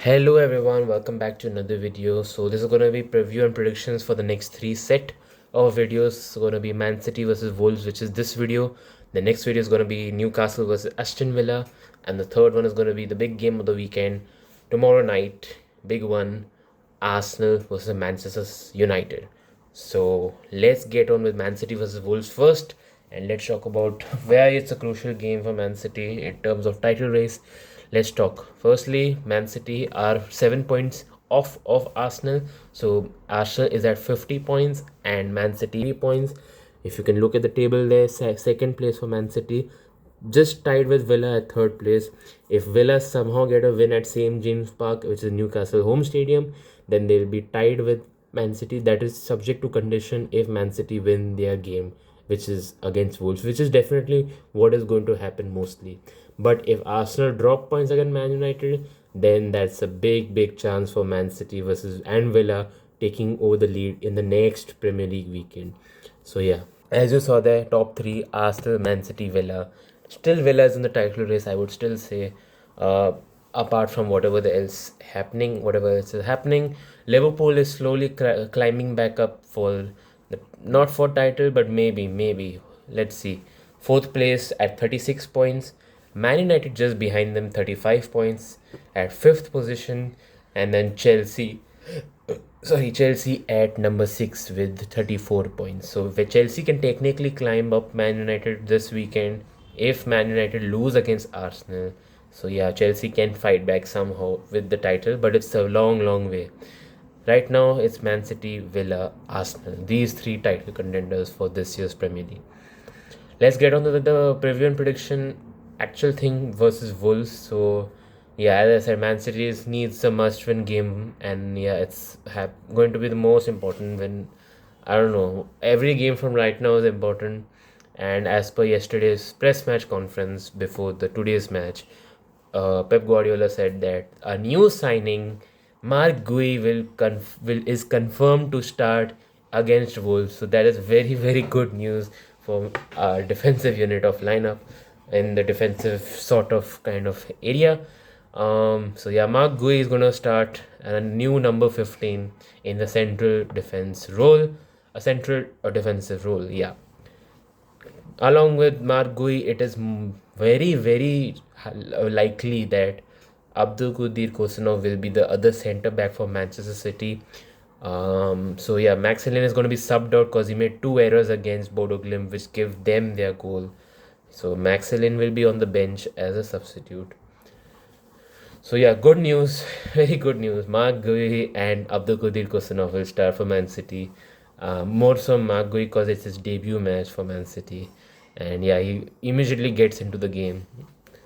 Hello everyone, welcome back to another video. So this is gonna be preview and predictions for the next three set of videos. It's gonna be Man City versus Wolves, which is this video. The next video is gonna be Newcastle versus Aston Villa, and the third one is gonna be the big game of the weekend tomorrow night. Big one, Arsenal versus Manchester United. So let's get on with Man City versus Wolves first, and let's talk about why it's a crucial game for Man City in terms of title race. Let's talk. Firstly, Man City are 7 points off of Arsenal. So Arsenal is at 50 points and Man City points. If you can look at the table there, second place for Man City, just tied with Villa at third place. If Villa somehow get a win at St James Park, which is Newcastle home stadium, then they'll be tied with Man City. That is subject to condition if Man City win their game, which is against Wolves, which is definitely what is going to happen mostly. But if Arsenal drop points against Man United, then that's a big chance for Man City versus and Villa taking over the lead in the next Premier League weekend. So yeah, as you saw there, top three Arsenal, Man City, Villa. Still Villa is in the title race, I would still say. Apart from whatever else is happening, Liverpool is slowly climbing back up for not for title, but maybe. Let's see. Fourth place at 36 points. Man United just behind them, 35 points at fifth position, and then Chelsea at number 6 with 34 points. So if Chelsea can technically climb up Man United this weekend if Man United lose against Arsenal. So yeah, Chelsea can fight back somehow with the title, but it's a long way. Right now, it's Man City, Villa, Arsenal. These three title contenders for this year's Premier League. Let's get on to the preview and prediction actual thing versus Wolves. So yeah, as I said, Man City needs a must-win game, and yeah, it's going to be the most important win. I don't know. Every game from right now is important, and as per yesterday's press match conference before the today's match, Pep Guardiola said that a new signing, Mark Gui, is confirmed to start against Wolves. So that is very good news for our defensive unit of lineup in the defensive sort of kind of area. So yeah, Mark Gui is gonna start a new number 15 in the central defense role, a central or defensive role. Yeah, along with Mark Gui, it is very likely that Abdul Qadir Kosanov will be the other centre back for Manchester City. So yeah, Max Allen is going to be subbed out because he made two errors against Bodo Glimt, which give them their goal. So Max Allen will be on the bench as a substitute. So yeah, good news, very good news. Mark Gui and Abdul Qadir Kosanov will start for Man City. More so Mark Gui because it's his debut match for Man City, and yeah, he immediately gets into the game.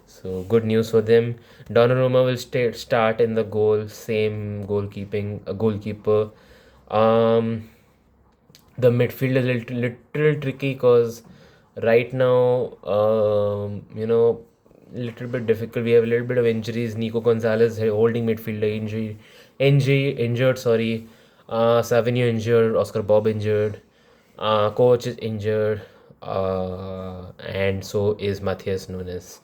So good news for them. Donnarumma will start in the goal, same goalkeeper. Um, the midfield is little tricky because right now, little bit difficult. We have a little bit of injuries. Nico Gonzalez holding midfielder injured. Sorry, Savinio injured. Oscar Bob injured. Coach is injured. And so is Matthias Nunes.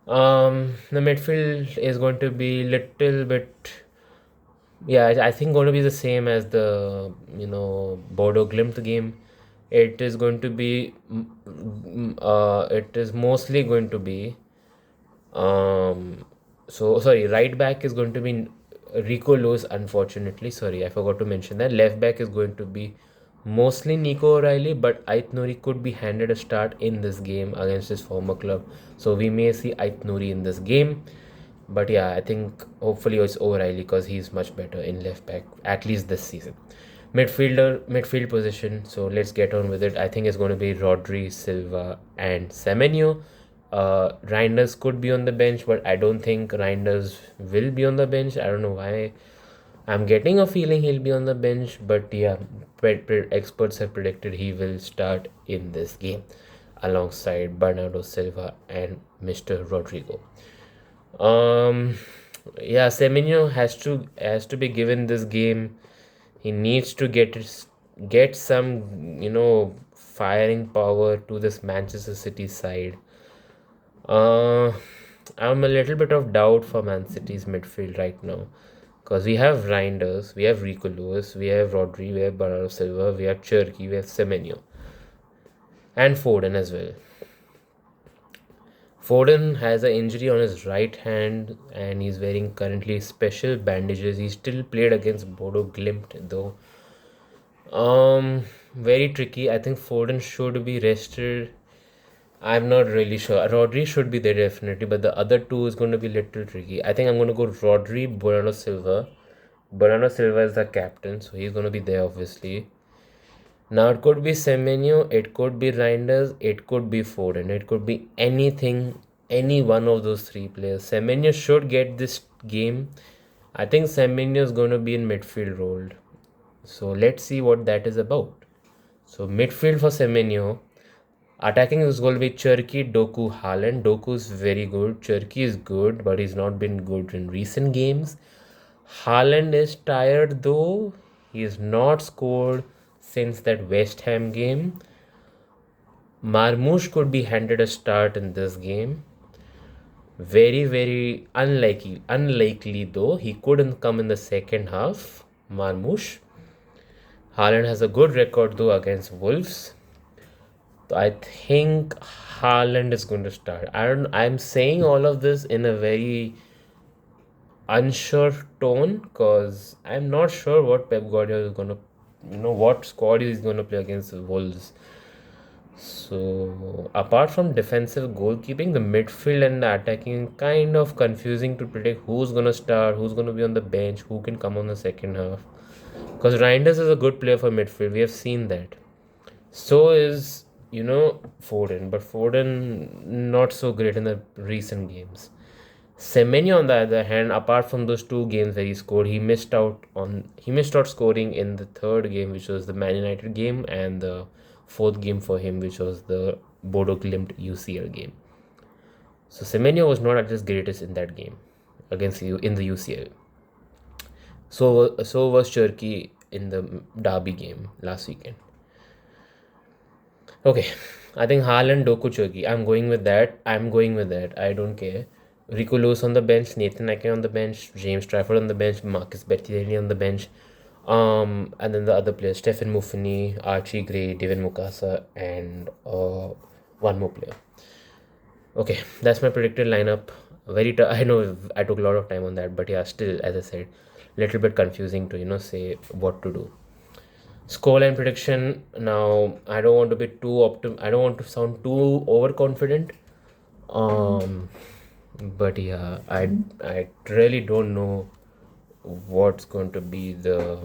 The midfield is going to be little bit, yeah, I think going to be the same as the Bodo Glimt game. It is going to be it is mostly going to be so sorry, right back is going to be Rico Lewis, unfortunately. Sorry, I forgot to mention that. Left back is going to be mostly Nico O'Reilly, but Ait Nouri could be handed a start in this game against his former club. So we may see Ait Nouri in this game. But yeah, I think hopefully it's O'Reilly because he's much better in left back, at least this season. Midfield position. So let's get on with it. I think it's going to be Rodri, Silva, and Semenyo. Reinders could be on the bench, but I don't think Reinders will be on the bench. I don't know why. I'm getting a feeling he'll be on the bench, but yeah, experts have predicted he will start in this game alongside Bernardo Silva and Mr. Rodrigo. Um, yeah, Semenyo has to be given this game. He needs to get some firing power to this Manchester City side. Uh, I'm a little bit of doubt for Man City's midfield right now. Because we have Reinders, we have Rico Lewis, we have Rodri, we have Bernardo Silva, we have Cherky, we have Semenyo, and Foden as well. Foden has an injury on his right hand and he's wearing currently special bandages. He still played against Bodo Glimt though. Very tricky. I think Foden should be rested. I'm not really sure. Rodri should be there definitely, but the other two is going to be little tricky. I think I'm going to go Rodri, Bernardo Silva. Bernardo Silva is the captain, so he's going to be there obviously. Now it could be Semenyo, it could be Reinders, it could be Foden, it could be anything, any one of those three players. Semenyo should get this game. I think Semenyo is going to be in midfield role. So let's see what that is about. So midfield for Semenyo. Attacking is going to be Cherky, Doku, Haaland. Doku is very good. Cherky is good, but he's not been good in recent games. Haaland is tired though. He has not scored since that West Ham game. Marmoush could be handed a start in this game. Very, very unlikely though. He couldn't come in the second half. Marmoush. Haaland has a good record though against Wolves. So I think Haaland is going to start. I'm saying all of this in a very unsure tone because I'm not sure what Pep Guardiola is going to, what squad he's going to play against Wolves. So apart from defensive goalkeeping, the midfield and the attacking kind of confusing to predict who's going to start, who's going to be on the bench, who can come on the second half. Because Reinders is a good player for midfield. We have seen that. So is, Foden. But Foden not so great in the recent games. Semenyo, on the other hand, apart from those two games where he scored, he missed out scoring in the third game, which was the Man United game, and the fourth game for him, which was the Bodo Glimt UCL game. So Semenyo was not at his greatest in that game against you in the UCL. So was Cherky in the Derby game last weekend. Okay, I think Haaland, Doku, Cherky. I'm going with that. I don't care. Rico Lewis on the bench, Nathan Ake on the bench, James Trafford on the bench, Marcus Bettinelli on the bench, and then the other players: Stefan Muffini, Archie Gray, David Mukasa, and one more player. Okay, that's my predicted lineup. I know I took a lot of time on that, but yeah, still, as I said, little bit confusing to say what to do. Scoreline prediction. Now, I don't want to be I don't want to sound too overconfident. But yeah, I really don't know what's going to be the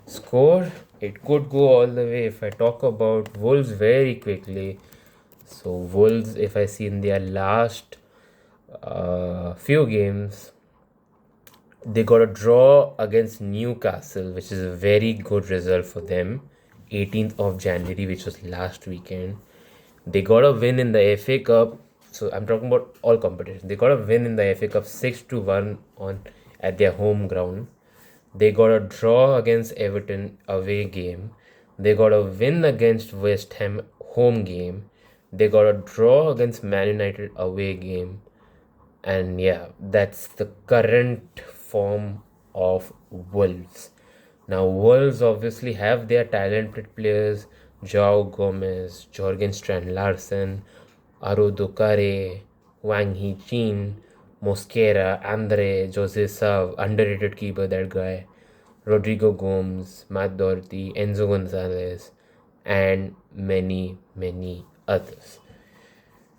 score. It could go all the way. If I talk about Wolves very quickly, so Wolves, if I see in their last few games, they got a draw against Newcastle, which is a very good result for them. 18th of January, which was last weekend. They got a win in the FA Cup. So I'm talking about all competitions. They got a win in the FA Cup 6-1 at their home ground. They got a draw against Everton away game. They got a win against West Ham home game. They got a draw against Man United away game. And yeah, that's the current form of Wolves. Now, Wolves obviously have their talented players: Joao Gomez, Jorgen Strand Larsen, Arodo Kare, Wang Hee-chin, Mosquera, Andre, Jose Sav, underrated keeper, that guy, Rodrigo Gomes, Matt Doherty, Enzo Gonzalez, and many, many others.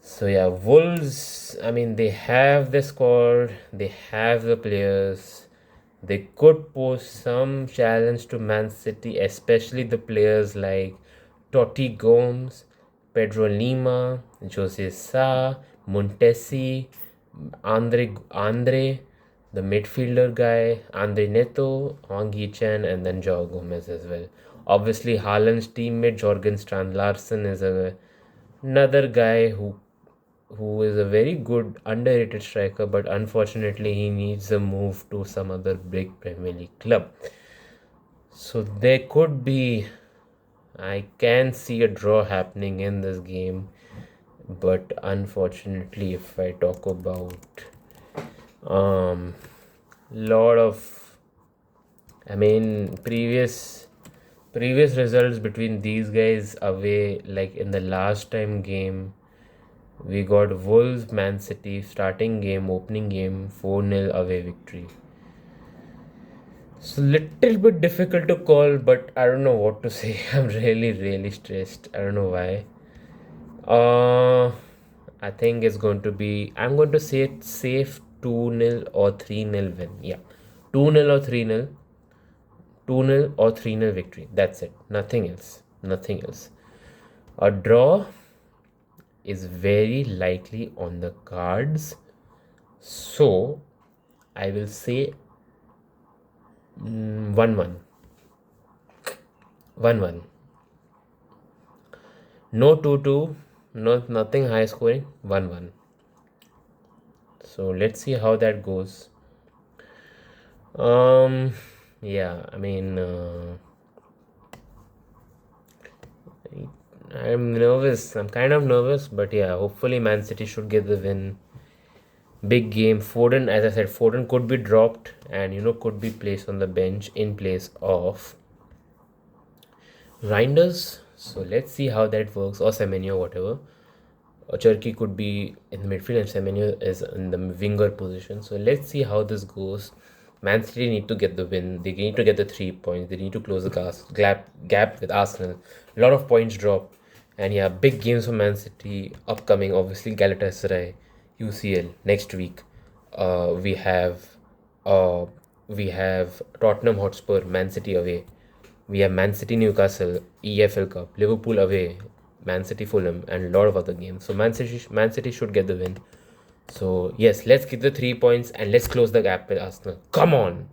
So yeah, Wolves, I mean, they have the squad, they have the players. They could pose some challenge to Man City, especially the players like Totti Gomes, Pedro Lima, Jose Sa, Montesi, Andre, the midfielder guy, Andre Neto, Hwang Hee-chan, and then Joao Gomez as well. Obviously, Haaland's teammate Jorgen Strand Larsen is another guy who is a very good underrated striker, but unfortunately he needs a move to some other big Premier League club. So there could be, I can see a draw happening in this game. But unfortunately, if I talk about lot of, I mean, previous results between these guys away, like in the last time game, we got Wolves, Man City, starting game, opening game, 4-0 away victory. So little bit difficult to call, but I don't know what to say. I'm really stressed. I don't know why. I think it's going to be. I'm going to say it's safe 2-0 or 3-0 win. Yeah, 2-0 or 3-0, 2-0 or 3-0 victory. That's it. Nothing else. Nothing else. A draw is very likely on the cards. So I will say 1-1. 1-1. No 2-2. No, nothing high scoring. 1-1. So let's see how that goes. Yeah, I mean, I'm nervous. I'm kind of nervous, but yeah, hopefully Man City should get the win. Big game. Foden, as I said, Foden could be dropped and could be placed on the bench in place of Reinders. So let's see how that works, or Semenyo, whatever. Or Cherki could be in the midfield and Semenyo is in the winger position. So let's see how this goes. Man City need to get the win. They need to get the 3 points. They need to close the gap with Arsenal. A lot of points drop. And yeah, big games for Man City upcoming. Obviously, Galatasaray, UCL next week. We have uh, we have Tottenham Hotspur, Man City away. We have Man City Newcastle, EFL Cup, Liverpool away, Man City Fulham, and a lot of other games. So Man City should get the win. So yes, let's get the 3 points and let's close the gap with Arsenal. Come on!